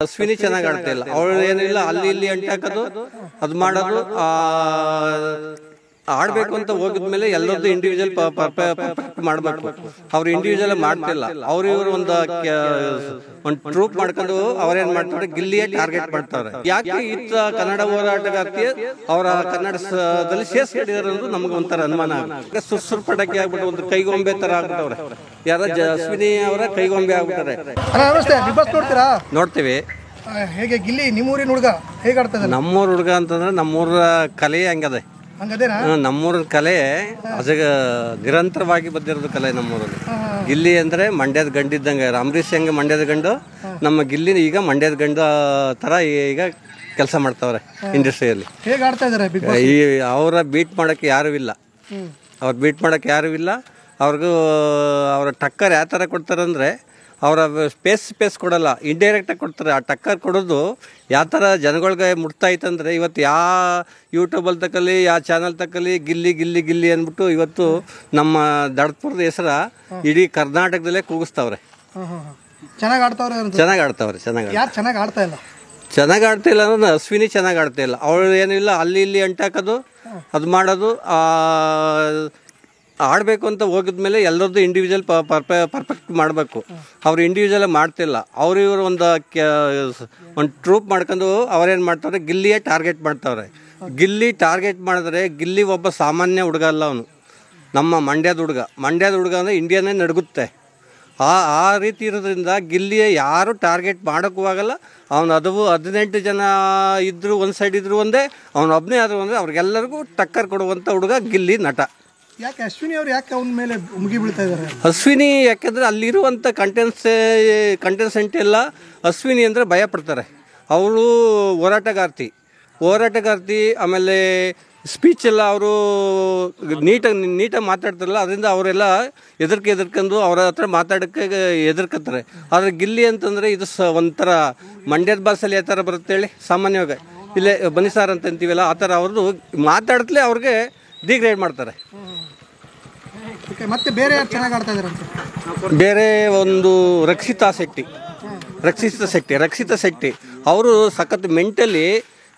ಅಶ್ವಿನಿ ಚೆನ್ನಾಗಿ ಆಡ್ತಾ ಇಲ್ಲ. ಅವಳು ಏನಿಲ್ಲ ಅಲ್ಲಿ ಇಲ್ಲಿ ಅಂಟಾಕೋದು ಅದು ಮಾಡೋದು. ಆಡ್ಬೇಕು ಅಂತ ಹೋಗಿದ್ಮೇಲೆ ಎಲ್ಲರದ್ದು ಇಂಡಿವಿಜುವಲ್ ಪರ್ಫೆಕ್ಟ್ ಮಾಡ್ಬೇಕು. ಅವ್ರು ಇಂಡಿವಿಜುವಲ್ ಮಾಡ್ತಿಲ್ಲ. ಅವ್ರು ಇವರು ಒಂದು ಟ್ರೂಪ್ ಮಾಡ್ಕೊಂಡು ಅವ್ರೇನ್ ಮಾಡ್ತಾರೆ, ಗಿಲ್ಲಿಯೇ ಟಾರ್ಗೆಟ್ ಮಾಡ್ತಾರೆ. ಯಾಕೆ ಇತ್ತ ಕನ್ನಡ ಹೋರಾಟಗಾರ್ತಿ ಅವರ ಕನ್ನಡದಲ್ಲಿ ಸೇರ್ಸ್ಕೊಂಡಿದ್ದಾರೆ ಅನ್ನೋದು ನಮ್ಗೆ ಒಂಥರ ಅನುಮಾನ ಆಗುತ್ತೆ. ಸುರ್ಸುರ್ ಪಟಾಕಿ ಆಗ್ಬಿಟ್ಟು ಒಂದು ಕೈಗೊಂಬೆ ತರ ಆಗ್ಬಿಟ್ಟವ್ರೆ. ಯಾರ ಅಶ್ವಿನಿ ಅವರ ಕೈಗೊಂಬೆ ಆಗ್ಬಿಟ್ಟಾರೆ. ನೋಡ್ತೀವಿ. ಹೇಗೆ ಗಿಲ್ಲಿ ನಿಮ್ಮೂರಿನ ಹುಡುಗ ಹೇಗೆ ಆಡ್ತದೆ? ನಮ್ಮೂರ ಹುಡುಗ ಅಂತಂದ್ರೆ ನಮ್ಮೂರ ಕಲೆ ಹಂಗದೆ. ನಮ್ಮೂರ ಕಲೆ ಅಜಗ ನಿರಂತರವಾಗಿ ಬಂದಿರೋದು ಕಲೆ ನಮ್ಮೂರಲ್ಲಿ. ಗಿಲ್ಲಿ ಅಂದ್ರೆ ಮಂಡ್ಯದ ಗಂಡಿದ್ದಂಗೆ. ಅಂಬರೀಷ್ ಹೆಂಗೆ ಮಂಡ್ಯದ ಗಂಡು, ನಮ್ಮ ಗಿಲ್ಲಿ ಈಗ ಮಂಡ್ಯದ ಗಂಡು ತರ ಈಗ ಕೆಲಸ ಮಾಡ್ತಾವ್ರೆ ಇಂಡಸ್ಟ್ರಿಯಲ್ಲಿ. ಈ ಅವರ ಬೀಟ್ ಮಾಡಕ್ಕೆ ಯಾರು ಇಲ್ಲ. ಅವ್ರ ಬೀಟ್ ಮಾಡಕ್ಕೆ ಯಾರು ಇಲ್ಲ. ಅವ್ರಿಗೂ ಅವರ ಟಕ್ಕರ್ ಯಾವ ಥರ ಕೊಡ್ತಾರಂದ್ರೆ, ಅವರ ಸ್ಪೇಸ್ ಕೊಡಲ್ಲ, ಇಂಡೈರೆಕ್ಟಾಗಿ ಕೊಡ್ತಾರೆ. ಆ ಟಕ್ಕರ್ ಕೊಡೋದು ಯಾವ ಥರ ಜನಗಳಿಗೆ ಮುಟ್ತಾಯ್ತಂದ್ರೆ, ಇವತ್ತು ಯಾವ ಯೂಟ್ಯೂಬಲ್ಲಿ ತಕ್ಕಲಿ, ಯಾವ ಚಾನಲ್ ತಕ್ಕಲಿ ಗಿಲ್ಲಿ ಗಿಲ್ಲಿ ಗಿಲ್ಲಿ ಅಂದ್ಬಿಟ್ಟು ಇವತ್ತು ನಮ್ಮ ದಡಪುರದ ಹೆಸರ ಇಡೀ ಕರ್ನಾಟಕದಲ್ಲೇ ಕೂಗಿಸ್ತಾವ್ರೆ. ಚೆನ್ನಾಗಿ ಆಡ್ತಾವ್ರೆ. ಚೆನ್ನಾಗಿ ಆಡ್ತಾ ಇಲ್ಲ ಅಂದ್ರೆ ಅಶ್ವಿನಿ ಚೆನ್ನಾಗಿ ಆಡ್ತಾ ಇಲ್ಲ. ಅವಳು ಏನಿಲ್ಲ ಅಲ್ಲಿ ಇಲ್ಲಿ ಅಂಟಾಕೋದು ಅದು ಮಾಡೋದು. ಆಡಬೇಕು ಅಂತ ಹೋಗಿದ್ಮೇಲೆ ಎಲ್ಲರದ್ದು ಇಂಡಿವಿಜುವಲ್ ಪರ್ಫೆಕ್ಟ್ ಮಾಡಬೇಕು. ಅವ್ರು ಇಂಡಿವಿಜುವಲ್ ಮಾಡ್ತಿಲ್ಲ. ಅವ್ರು ಇವರು ಒಂದು ಟ್ರೂಪ್ ಮಾಡ್ಕೊಂಡು ಅವ್ರೇನು ಮಾಡ್ತಾರೆ, ಗಿಲ್ಲಿಯೇ ಟಾರ್ಗೆಟ್ ಮಾಡ್ತಾವ್ರೆ. ಗಿಲ್ಲಿ ಟಾರ್ಗೆಟ್ ಮಾಡಿದ್ರೆ ಗಿಲ್ಲಿ ಒಬ್ಬ ಸಾಮಾನ್ಯ ಹುಡುಗ ಅಲ್ಲ. ಅವನು ನಮ್ಮ ಮಂಡ್ಯದ ಹುಡುಗ ಅಂದರೆ ಇಂಡಿಯಾನೇ ನಡುಗುತ್ತೆ. ಆ ರೀತಿ ಇರೋದ್ರಿಂದ ಗಿಲ್ಲಿಯ ಯಾರು ಟಾರ್ಗೆಟ್ ಮಾಡೋಕ್ಕೂ ಆಗಲ್ಲ. ಅವನು 18 ಜನ ಇದ್ದರು ಒಂದು ಸೈಡ್ ಇದ್ರು ಒಂದೇ, ಅವನು ಒಬ್ಬನೇ ಆದರೂ ಒಂದೇ, ಅವ್ರಿಗೆಲ್ಲರಿಗೂ ಟಕ್ಕರ್ ಕೊಡುವಂಥ ಹುಡುಗ ಗಿಲ್ಲಿ ನಟ. ಯಾಕೆ ಅಶ್ವಿನಿ ಅವ್ರು ಯಾಕೆ ಅವನ ಮೇಲೆ ಮುಗಿ ಬೀಳ್ತಾ ಇದ್ದಾರೆ? ಅಶ್ವಿನಿ ಯಾಕೆಂದರೆ ಅಲ್ಲಿರುವಂಥ ಕಂಟೆನ್ಸೆಂಟ್ ಎಲ್ಲ ಅಶ್ವಿನಿ ಅಂದರೆ ಭಯ ಪಡ್ತಾರೆ. ಅವರು ಹೋರಾಟಗಾರ್ತಿ. ಆಮೇಲೆ ಸ್ಪೀಚ್ ಎಲ್ಲ ಅವರು ನೀಟಾಗಿ ಮಾತಾಡ್ತಾರಲ್ಲ, ಅದರಿಂದ ಅವರೆಲ್ಲ ಎದುರ್ಕೊಂಡು ಅವ್ರ ಹತ್ರ ಮಾತಾಡೋಕ್ಕೆ ಹೆದರ್ಕತ್ತಾರೆ. ಆದರೆ ಗಿಲ್ಲಿ ಅಂತಂದರೆ ಇದು ಒಂಥರ ಮಂಡ್ಯದ ಭಾಷೆಯಲ್ಲಿ ಯಾವ ಥರ ಬರುತ್ತೆ ಹೇಳಿ, ಸಾಮಾನ್ಯವಾಗಿ ಇಲ್ಲೇ ಬನ್ನಿ ಸಾರ್ ಅಂತ ಅಂತೀವಲ್ಲ, ಆ ಥರ ಅವ್ರದ್ದು ಮಾತಾಡ್ತಲೇ ಅವ್ರಿಗೆ ಡಿಗ್ರೇಡ್ ಮಾಡ್ತಾರೆ. ಮತ್ತೆ ಬೇರೆ ಯಾರು ಚೆನ್ನಾಗಿ ಆಡ್ತಾ ಇದ್ದಾರೆ? ಬೇರೆ ಒಂದು ರಕ್ಷಿತಾ ಶೆಟ್ಟಿ ಅವರು ಸಖತ್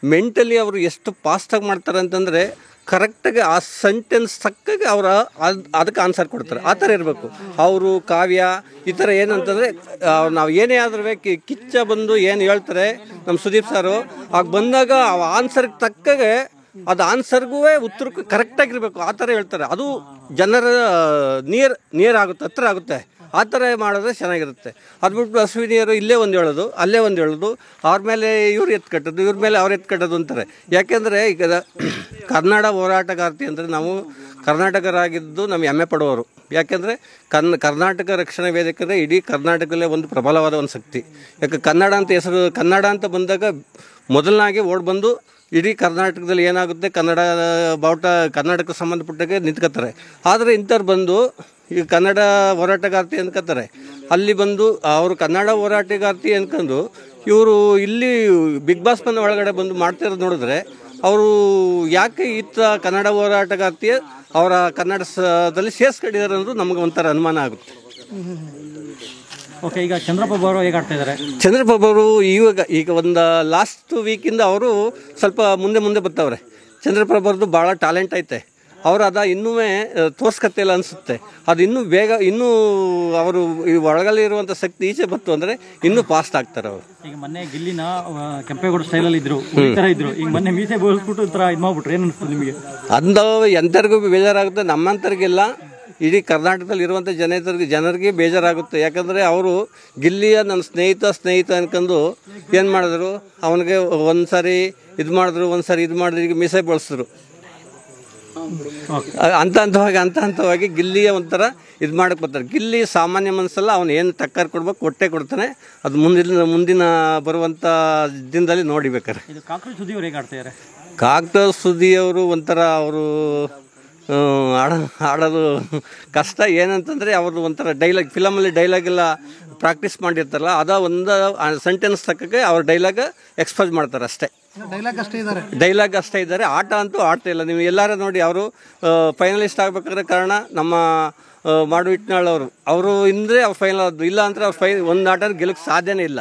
ಮೆಂಟಲಿ ಅವರು ಎಷ್ಟು ಫಾಸ್ಟಾಗಿ ಮಾಡ್ತಾರೆ ಅಂತಂದರೆ, ಕರೆಕ್ಟಾಗಿ ಆ ಸೆಂಟೆನ್ಸ್ ತಕ್ಕಾಗಿ ಅದಕ್ಕೆ ಆನ್ಸರ್ ಕೊಡ್ತಾರೆ. ಆ ಥರ ಇರಬೇಕು. ಅವರು ಕಾವ್ಯ ಈ ಥರ ಏನಂತಂದರೆ, ನಾವು ಏನೇ ಆದ್ರೂ ಕಿಚ್ಚ ಬಂದು ಏನು ಹೇಳ್ತಾರೆ ನಮ್ಮ ಸುದೀಪ್ ಸಾರು, ಆಗ ಬಂದಾಗ ಆ ಆನ್ಸರ್ಗೆ ತಕ್ಕಾಗೆ ಅದು ಆನ್ಸರ್ಗೂ ಉತ್ತರಕ್ಕೂ ಕರೆಕ್ಟಾಗಿರ್ಬೇಕು. ಆ ಥರ ಹೇಳ್ತಾರೆ. ಅದು ಜನರ ನಿಯರ್ ಆಗುತ್ತೆ, ಹತ್ರ ಆಗುತ್ತೆ. ಆ ಥರ ಮಾಡಿದ್ರೆ ಚೆನ್ನಾಗಿರುತ್ತೆ. ಅದು ಬಿಟ್ಟು ಅಶ್ವಿನಿಯರು ಇಲ್ಲೇ ಒಂದು ಹೇಳೋದು, ಅಲ್ಲೇ ಒಂದು ಹೇಳೋದು, ಅವ್ರ ಮೇಲೆ ಇವ್ರು ಎತ್ಕಟ್ಟೋದು, ಇವ್ರ ಮೇಲೆ ಅವ್ರು ಎತ್ಕಟ್ಟೋದು ಅಂತಾರೆ. ಯಾಕೆಂದರೆ ಈಗ ಕನ್ನಡ ಹೋರಾಟಗಾರ್ತಿ ಅಂದರೆ ನಾವು ಕರ್ನಾಟಕರಾಗಿದ್ದು ನಮಗೆ ಹೆಮ್ಮೆ ಪಡುವವರು. ಯಾಕೆಂದರೆ ಕರ್ನಾಟಕ ರಕ್ಷಣಾ ವೇದಿಕೆ ಅಂದರೆ ಇಡೀ ಕರ್ನಾಟಕದಲ್ಲೇ ಒಂದು ಪ್ರಬಲವಾದ ಒಂದು ಶಕ್ತಿ. ಯಾಕೆ ಕನ್ನಡ ಅಂತ ಹೆಸರು, ಕನ್ನಡ ಅಂತ ಬಂದಾಗ ಮೊದಲನಾಗಿ ಬಂದು ಇಡೀ ಕರ್ನಾಟಕದಲ್ಲಿ ಏನಾಗುತ್ತೆ ಕನ್ನಡ ಬಾವುಟ ಕನ್ನಡಕ್ಕೆ ಸಂಬಂಧಪಟ್ಟಾಗೆ ನಿಂತ್ಕೋತಾರೆ. ಆದರೆ ಇಂಥವ್ರು ಬಂದು ಈಗ ಕನ್ನಡ ಹೋರಾಟಗಾರ್ತಿ ಅನ್ಕೋತಾರೆ. ಅಲ್ಲಿ ಬಂದು ಅವರು ಕನ್ನಡ ಹೋರಾಟಗಾರ್ತಿ ಅನ್ಕೊಂಡು ಇವರು ಇಲ್ಲಿ ಬಿಗ್ ಬಾಸ್ ಮನೆ ಒಳಗಡೆ ಬಂದು ಮಾಡ್ತಿರೋದು ನೋಡಿದ್ರೆ, ಅವರು ಯಾಕೆ ಕನ್ನಡ ಹೋರಾಟಗಾರ್ತಿ ಅವರ ಕನ್ನಡದಲ್ಲಿ ಸೇರ್ಸ್ಕೊಂಡಿದ್ದಾರೆ ಅನ್ನೋದು ನಮಗೆ ಒಂಥರ ಅನುಮಾನ ಆಗುತ್ತೆ. ಓಕೆ, ಈಗ ಚಂದ್ರಪ್ರಭು ಅವರು ಹೇಗೆ ಆಡ್ತಾ ಇದ್ದಾರೆ? ಚಂದ್ರಪ್ರಭು ಅವರು ಈಗ ಒಂದು ಲಾಸ್ಟ್ ವೀಕಿಂದ ಅವರು ಸ್ವಲ್ಪ ಮುಂದೆ ಬರ್ತಾವ್ರೆ. ಚಂದ್ರಪ್ರಭು ಅವ್ರದ್ದು ಭಾಳ ಟ್ಯಾಲೆಂಟ್ ಐತೆ. ಅವರು ಇನ್ನೂ ತೋರ್ಸ್ಕತ್ತಿಲ್ಲ ಅನಿಸುತ್ತೆ. ಅದು ಇನ್ನೂ ಅವರು ಈ ಒಳಗಲ್ಲಿ ಇರುವಂಥ ಶಕ್ತಿ ಈಚೆ ಬಂತು ಅಂದರೆ ಇನ್ನೂ ಫಾಸ್ಟ್ ಆಗ್ತಾರೆ ಅವರು. ಈಗ ಮೊನ್ನೆ ಗಿಲ್ಲಿನ ಕೆಂಪೇಗೌಡ ಸ್ಟೈಲಲ್ಲಿ ಇದ್ರು. ಈಗ ಮೊನ್ನೆ ಮೀಸೆ ಬೋಳಿಸ್ಬಿಟ್ಟು ಇದು ಮಾಡ್ಬಿಟ್ರು. ಏನು ಅನಿಸ್ತದೆ ನಿಮಗೆ? ಅಂದು ಎಂಥರಿಗೂ ಬೇಜಾರಾಗುತ್ತೆ, ನಮ್ಮಂಥರಿಗೆಲ್ಲ ಇಡೀ ಕರ್ನಾಟಕದಲ್ಲಿ ಇರುವಂಥ ಜನರಿಗೆ ಬೇಜಾರಾಗುತ್ತೆ. ಯಾಕಂದರೆ ಅವರು ಗಿಲ್ಲಿಯ ನನ್ನ ಸ್ನೇಹಿತ ಅನ್ಕೊಂಡು ಏನು ಮಾಡಿದ್ರು, ಅವನಿಗೆ ಒಂದು ಸಾರಿ ಇದು ಮಾಡಿದ್ರು, ಒಂದು ಸಾರಿ ಇದು ಮಾಡಿದ್ರು, ಈಗ ಮೀಸೆ ಬಳಸಿದ್ರು. ಹಂತವಾಗಿ ಗಿಲ್ಲಿಯ ಒಂಥರ ಇದು ಮಾಡಕ್ಕೆ ಬರ್ತಾರೆ. ಗಿಲ್ಲಿ ಸಾಮಾನ್ಯ ಮನಸ್ಸಲ್ಲ, ಅವನು ಏನು ಟಕ್ಕರ್ ಕೊಡ್ಬೇಕು ಕೊಟ್ಟೆ ಕೊಡ್ತಾನೆ. ಅದು ಮುಂದಿನ ಬರುವಂಥ ದಿನದಲ್ಲಿ ನೋಡಿಬೇಕಾರೆ. ಕಾಕ್ರೋಚ್ ಸುದ್ದಿಯವರು ಒಂಥರ ಅವರು ಆಡೋದು ಕಷ್ಟ. ಏನಂತಂದರೆ ಅವ್ರದ್ದು ಒಂಥರ ಡೈಲಾಗ್, ಫಿಲಮಲ್ಲಿ ಡೈಲಾಗ್ ಎಲ್ಲ ಪ್ರಾಕ್ಟೀಸ್ ಮಾಡಿರ್ತಾರಲ್ಲ, ಒಂದು ಸೆಂಟೆನ್ಸ್ ತಕ್ಕಕ್ಕೆ ಅವ್ರ ಡೈಲಾಗ್ ಎಕ್ಸ್ಪೋಸ್ ಮಾಡ್ತಾರೆ ಅಷ್ಟೇ. ಡೈಲಾಗ್ ಅಷ್ಟೇ ಇದ್ದಾರೆ. ಆಟ ಅಂತೂ ಆಡ್ತಾ ಇಲ್ಲ. ನೀವು ಎಲ್ಲಾರು ನೋಡಿ, ಅವರು ಫೈನಲಿಸ್ಟ್ ಆಗಬೇಕಾದ್ರೆ ಕಾರಣ ನಮ್ಮ ಮಾಡು ಇಟ್ನಾಳ್ ಅವರು ಇಂದ್ರೆ ಅವ್ರು ಫೈನಲ್ ಆದ್ರು. ಇಲ್ಲ ಅಂದರೆ ಅವ್ರು ಒಂದು ಆಟ ಗೆಲ್ಲಕ್ಕೆ ಸಾಧ್ಯನೇ ಇಲ್ಲ.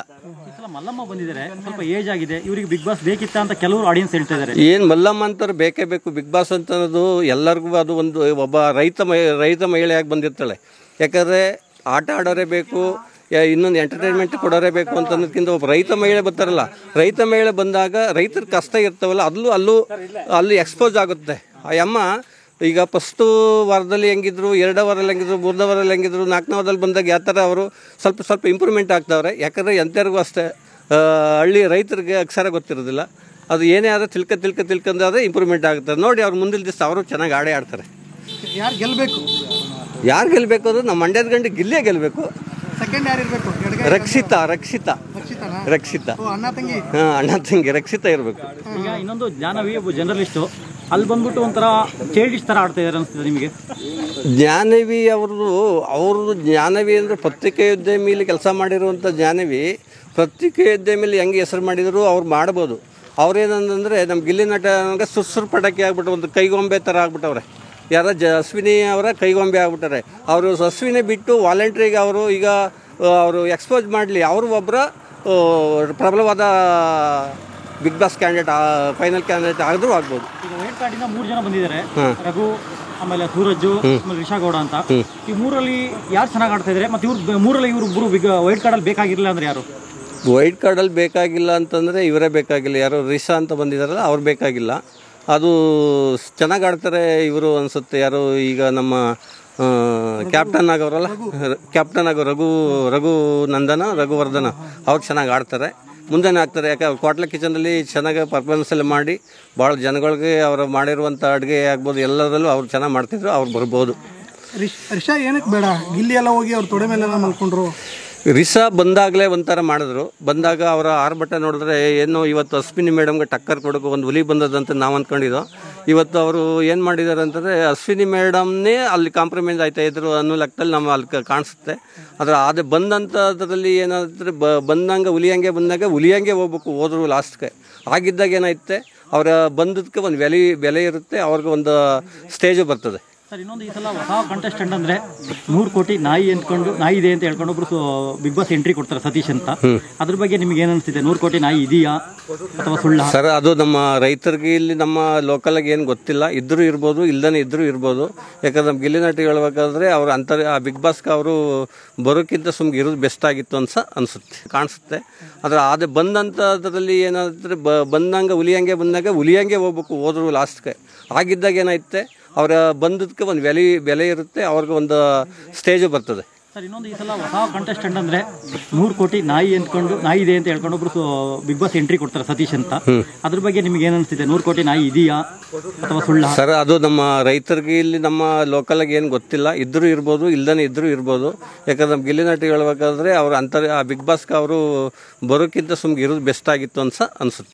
ಮಲ್ಲಮ್ಮ ಬಂದಿದ್ದಾರೆ, ಸ್ವಲ್ಪ ಏಜ್ ಆಗಿದೆ, ಇವರಿಗೆ ಬಿಗ್ ಬಾಸ್ ಬೇಕಿತ್ತ ಅಂತ ಕೆಲವರು ಆಡಿಯನ್ಸ್ ಹೇಳ್ತಾ ಇದ್ದಾರೆ. ಏನು ಮಲ್ಲಮ್ಮ ಅಂತಾರೆ ಬೇಕೇ ಬೇಕು. ಬಿಗ್ ಬಾಸ್ ಅಂತ ಅನ್ನೋದು ಎಲ್ಲರಿಗೂ ಅದು ಒಂದು ಒಬ್ಬ ರೈತ ಮಹಿಳೆಯಾಗಿ ಬಂದಿರ್ತಾಳೆ. ಯಾಕಂದರೆ ಆಟ ಆಡೋರೇ ಬೇಕು, ಇನ್ನೊಂದು ಎಂಟರ್ಟೈನ್ಮೆಂಟ್ ಕೊಡೋರೇ ಬೇಕು ಅಂತ ಅನ್ನೋದಕ್ಕಿಂತ ಒಬ್ಬ ರೈತ ಮಹಿಳೆ ಬರ್ತಾರಲ್ಲ, ರೈತ ಮಹಿಳೆ ಬಂದಾಗ ರೈತರ ಕಷ್ಟ ಇರ್ತಾವಲ್ಲ ಅಲ್ಲಿ ಎಕ್ಸ್ಪೋಸ್ ಆಗುತ್ತೆ. ಆ ಅಮ್ಮ ಈಗ ಫಸ್ಟು ವಾರದಲ್ಲಿ ಹೆಂಗಿದ್ರು, 2ನೇ ವಾರದಲ್ಲಿ ಹೆಂಗಿದ್ರು, 3ನೇ ವಾರದಲ್ಲಿ ಹೆಂಗಿದ್ರು, 4ನೇ ವಾರದಲ್ಲಿ ಬಂದಾಗ ಯಾವ ಥರ ಅವರು ಸ್ವಲ್ಪ ಇಂಪ್ರೂವ್ಮೆಂಟ್ ಆಗ್ತಾವ್ರೆ. ಯಾಕಂದರೆ ಎಂಥವ್ರಿಗೂ ಅಷ್ಟೇ ಹಳ್ಳಿ ರೈತರಿಗೆ ಅಕ್ಷರ ಗೊತ್ತಿರೋದಿಲ್ಲ. ಅದು ಏನೇ ಆದರೂ ತಿಳ್ಕೊಂಡಾದ್ರೆ ಇಂಪ್ರೂವ್ಮೆಂಟ್ ಆಗುತ್ತೆ. ನೋಡಿ ಅವ್ರು ಮುಂದಿನ ದಿವಸ ಅವರು ಚೆನ್ನಾಗಿ ಆಡ್ತಾರೆ. ಯಾರು ಗೆಲ್ಲಬೇಕು? ಯಾರು ಗೆಲ್ಲಬೇಕು ಅಂದರೆ ನಮ್ಮ ಮಂಡ್ಯದ ಗಂಡು ಗಿಲ್ಲಿಯೇ ಗೆಲ್ಲಬೇಕು. ಸೆಕೆಂಡ್ ಯಾರು ಇರಬೇಕು? ರಕ್ಷಿತಾ ಅಣ್ಣ ತಂಗಿ. ಅಣ್ಣ ತಂಗಿ ರಕ್ಷಿತಾ ಇರಬೇಕು. ಈಗ ಇನ್ನೊಂದು ಜ್ಞಾನವಿ ಒಬ್ಬ ಜರ್ನಲಿಸ್ಟು, ಅಲ್ಲಿ ಬಂದ್ಬಿಟ್ಟು ಒಂಥರ ಚೈಲ್ಡಿಶ್ ಥರ ಆಡ್ತಾ ಇದ್ದಾರೆ ಅನಿಸ್ತದೆ ನಿಮಗೆ? ಜ್ಞಾನವಿ ಅವ್ರದ್ದು ಜ್ಞಾನವಿ ಅಂದರೆ ಪತ್ರಿಕೆಯೋದ್ಯಮಿಲಿ ಕೆಲಸ ಮಾಡಿರುವಂಥ ಜ್ಞಾನವಿ ಪತ್ರಿಕೆಯೋದ್ಯಮಿಲಿ ಹೆಂಗೆ ಹೆಸರು ಮಾಡಿದ್ರು ಅವ್ರು ಮಾಡ್ಬೋದು. ಅವ್ರೇನಂದರೆ ನಮ್ಮ ಗಿಲ್ಲಿ ನಟ ಸುರ್ಸುರು ಪಟಾಕಿ ಆಗ್ಬಿಟ್ಟು ಒಂದು ಕೈಗೊಂಬೆ ಥರ ಆಗ್ಬಿಟ್ಟವ್ರೆ. ಅಶ್ವಿನಿ ಅವರ ಕೈಗೊಂಬೆ ಆಗ್ಬಿಟ್ಟಾರೆ. ಅವರು ಅಶ್ವಿನಿ ಬಿಟ್ಟು ವಾಲಂಟ್ರಿಗೆ ಅವರು ಎಕ್ಸ್ಪೋಸ್ ಮಾಡಲಿ, ಅವರು ಒಬ್ಬರ ಪ್ರಬಲವಾದ Bigg Boss candidate, final candidate ಆದರೂ ಆಗ್ಬೋದು. ಈಗ ವೈಟ್ ಕಾರ್ಡಿಂದ 3 ಜನ ಬಂದಿದ್ದಾರೆ, ರಘು, ಆಮೇಲೆ ಸೂರಜ್, ಆಮೇಲೆ ರಿಷಾಗೌಡ ಅಂತ. ಈ 3ರಲ್ಲಿ ಯಾರು ಚೆನ್ನಾಗಿ ಆಡ್ತಾ ಇದ್ದಾರೆ? ಮತ್ತು ಇವ್ರು 3ರಲ್ಲಿ ಇವ್ರು ಬಿಗ್ ವೈಟ್ ಕಾರ್ಡಲ್ಲಿ ಬೇಕಾಗಿರಲಿಲ್ಲ ಅಂದರೆ ಯಾರು? ವೈಟ್ ಕಾರ್ಡಲ್ಲಿ ಬೇಕಾಗಿಲ್ಲ ಅಂತಂದರೆ ಇವರೇ ಬೇಕಾಗಿಲ್ಲ. ಯಾರು ರಿಷಾ ಅಂತ ಬಂದಿದ್ದಾರಲ್ಲ ಅವ್ರು ಬೇಕಾಗಿಲ್ಲ. ಅದು ಚೆನ್ನಾಗಿ ಆಡ್ತಾರೆ ಇವರು ಅನಿಸುತ್ತೆ. ಯಾರು ಈಗ ನಮ್ಮ ಕ್ಯಾಪ್ಟನ್ ಆಗೋರಲ್ಲ, ರಘುವರ್ಧನ ಅವ್ರು ಚೆನ್ನಾಗಿ ಆಡ್ತಾರೆ, ಮುಂದೆನೇ ಆಗ್ತಾರೆ. ಯಾಕೆ ಕ್ವಾಟ್ಲ ಕಿಚನಲ್ಲಿ ಚೆನ್ನಾಗಿ ಪರ್ಫಾರ್ಮೆನ್ಸ್ ಎಲ್ಲ ಮಾಡಿ ಭಾಳ ಜನಗಳಿಗೆ ಅವರು ಮಾಡಿರುವಂಥ ಅಡುಗೆ ಆಗ್ಬೋದು, ಎಲ್ಲದರಲ್ಲೂ ಅವ್ರು ಚೆನ್ನಾಗಿ ಮಾಡ್ತಿದ್ರು, ಅವ್ರು ಬರ್ಬೋದು. ರಿಷಾ ಏನಕ್ಕೆ ಬೇಡ? ಗಿಲ್ಲಿ ಎಲ್ಲ ಹೋಗಿ ಅವ್ರ ತೊಡೆ ಮೇಲೆಲ್ಲ ಮಲ್ಕೊಂಡ್ರು. ರಿಷಾ ಬಂದಾಗಲೇ ಒಂಥರ ಮಾಡಿದ್ರು. ಬಂದಾಗ ಅವರ ಆರ್ಭಟ ನೋಡಿದ್ರೆ ಏನೋ ಇವತ್ತು ಅಶ್ವಿನಿ ಮೇಡಮ್ಗೆ ಟಕ್ಕರ್ ಕೊಡೋಕೆ ಒಂದು ಹುಲಿ ಬಂದದಂತ ನಾವು ಅಂದ್ಕೊಂಡಿದ್ದೋ. ಇವತ್ತು ಅವರು ಏನು ಮಾಡಿದ್ದಾರೆ ಅಂತಂದರೆ ಅಶ್ವಿನಿ ಮೇಡಮ್ನೇ ಅಲ್ಲಿ ಕಾಂಪ್ರಮೈಸ್ ಆಯ್ತಾ ಇದ್ರು ಅನ್ನೋ ಲೆಕ್ಕದಲ್ಲಿ ನಮ್ಮ ಅಲ್ಲಿ ಕಾಣಿಸುತ್ತೆ. ಆದರೆ ಬಂದಂಥದ್ರಲ್ಲಿ ಏನಾದ್ರೆ ಬಂದಂಗೆ ಹುಲಿಯಂಗೆ ಹೋಗ್ಬೇಕು, ಹೋದ್ರು ಲಾಸ್ಟ್ಗೆ. ಆಗಿದ್ದಾಗ ಏನಾಯ್ತೆ, ಅವರ ಬಂದದಕ್ಕೆ ಒಂದು ಬೆಲೆ ಇರುತ್ತೆ, ಅವ್ರಿಗೆ ಒಂದು ಸ್ಟೇಜು ಬರ್ತದೆ. ಸರ್, ಇನ್ನೊಂದು ಈ ಸಲ ಹೊಸ ಕಂಟೆಸ್ಟೆಂಟ್ ಅಂದರೆ 100 ಕೋಟಿ ನಾಯಿ ಇದೆ ಅಂತ ಹೇಳ್ಕೊಂಡು ಒಬ್ರು ಬಿಗ್ ಬಾಸ್ ಎಂಟ್ರಿ ಕೊಡ್ತಾರೆ, ಸತೀಶ್ ಅಂತ. ಅದ್ರ ಬಗ್ಗೆ ನಿಮ್ಗೆ ಏನು ಅನಿಸ್ತಿದೆ? 100 ಕೋಟಿ ನಾಯಿ ಇದೆಯಾ ಅಥವಾ ಸುಳ್ಳ? ಸರ್, ಅದು ನಮ್ಮ ರೈತರಿಗೆ ಇಲ್ಲಿ ನಮ್ಮ ಲೋಕಲಾಗಿ ಏನು ಗೊತ್ತಿಲ್ಲ. ಇದ್ರೂ ಇರ್ಬೋದು, ಇಲ್ಲದೇ ಇದ್ರೂ ಇರ್ಬೋದು. ಯಾಕಂದ್ರೆ ನಮ್ಮ ಗಿಲ್ಲಿ ನಟಿ ಹೇಳ್ಬೇಕಾದ್ರೆ ಅವ್ರು ಆ ಬಿಗ್ ಬಾಸ್ಗೆ ಅವರು ಬರೋಕ್ಕಿಂತ ಸುಮ್ಗೆ ಇರೋದು ಬೆಸ್ಟ್ ಆಗಿತ್ತು ಕಾಣಿಸುತ್ತೆ. ಆದರೆ ಬಂದಂಥದ್ರಲ್ಲಿ ಏನಾದ್ರೆ ಬಂದಂಗೆ ಹುಲಿಯಂಗೆ ಹೋಗ್ಬೇಕು, ಹೋದ್ರು ಲಾಸ್ಟ್ಗೆ. ಆಗಿದ್ದಾಗ ಏನಾಯ್ತೆ, ಅವರ ಬಂದದಕ್ಕೆ ಒಂದು ಬೆಲೆ ಇರುತ್ತೆ, ಅವ್ರಿಗೆ ಒಂದು ಸ್ಟೇಜು ಬರ್ತದೆ. ಸರ್, ಇನ್ನೊಂದು ಈ ಸಲ ಹೊಸ ಕಂಟೆಸ್ಟೆಂಟ್ ಅಂದರೆ 100 ಕೋಟಿ ನಾಯಿ ಇದೆ ಅಂತ ಹೇಳ್ಕೊಂಡು ಒಬ್ರು ಬಿಗ್ ಬಾಸ್ ಎಂಟ್ರಿ ಕೊಡ್ತಾರೆ, ಸತೀಶ್ ಅಂತ. ಅದ್ರ ಬಗ್ಗೆ ನಿಮ್ಗೆ ಏನು ಅನಿಸ್ತಿದೆ? 100 ಕೋಟಿ ನಾಯಿ ಇದೆಯಾ ಅಥವಾ ಸುಳ್ಳ? ಸರ್, ಅದು ನಮ್ಮ ರೈತರಿಗೆ ಇಲ್ಲಿ ನಮ್ಮ ಲೋಕಲಾಗಿ ಏನು ಗೊತ್ತಿಲ್ಲ. ಇದ್ರೂ ಇರ್ಬೋದು, ಇಲ್ಲದೇ ಇದ್ರೂ ಇರ್ಬೋದು. ಯಾಕಂದ್ರೆ ನಮ್ಮ ಗಿಲ್ಲಿ ನಟಿ ಹೇಳ್ಬೇಕಾದ್ರೆ ಅವ್ರು ಆ ಬಿಗ್ ಬಾಸ್ಗೆ ಅವರು ಬರೋಕ್ಕಿಂತ ಸುಮ್ಗೆ ಇರೋದು ಬೆಸ್ಟ್ ಆಗಿತ್ತು ಅನ್ಸುತ್ತೆ.